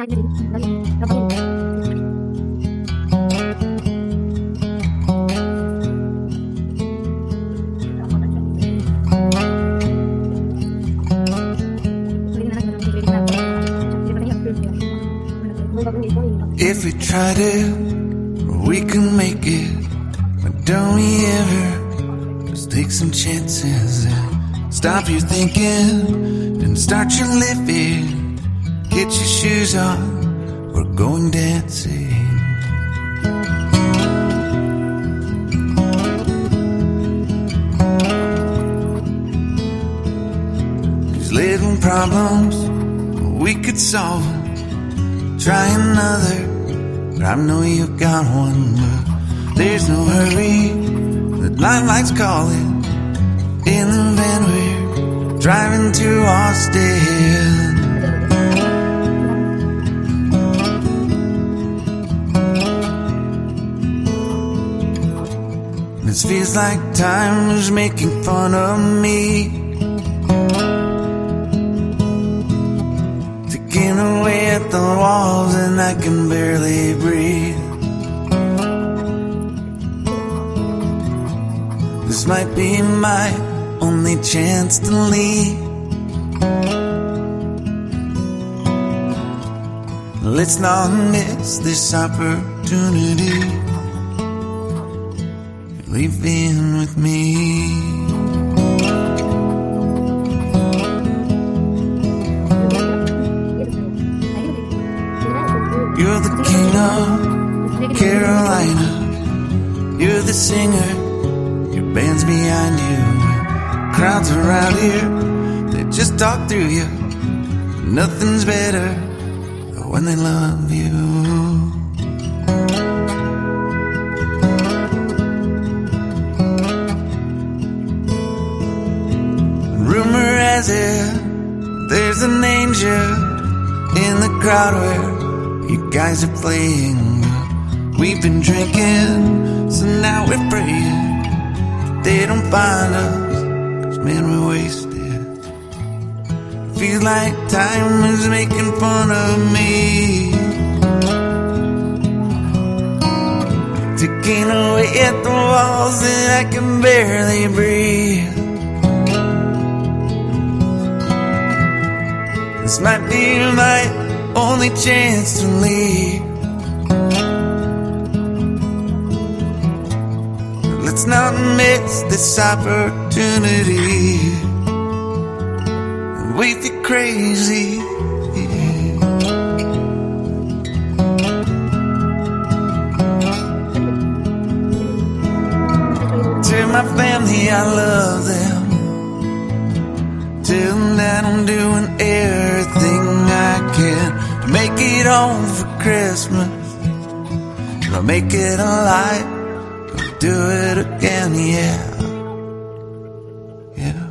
If we try to, we can make it. But don't we ever just take some chances and stop your thinking and start your living. Get your shoes on, we're going dancing. 'Cause little problems, we could solve them. Try another, but I know you got one. But there's no hurry, the limelight's calling. In the van we're driving to Austin. This feels like time is making fun of me, taking away at the walls and I can barely breathe. This might be my only chance to leave. Let's not miss this opportunity. Leave in with me. You're the king of Carolina. You're the singer, your band's behind you. Crowds around here, they just talk through you. Nothing's better than when they love you. Rumor has it, there's an angel in the crowd where you guys are playing. We've been drinking, so now we're praying they don't find us, 'cause man, we're wasted. Feels like time is making fun of me, taking away at the walls and I can barely breathe. This might be my only chance to leave. Let's not miss this opportunity. We feel crazy. To my family, I love them. Tell them that I'm doing everything I can to make it home for Christmas. I'll make it alive. Do it again, yeah, yeah.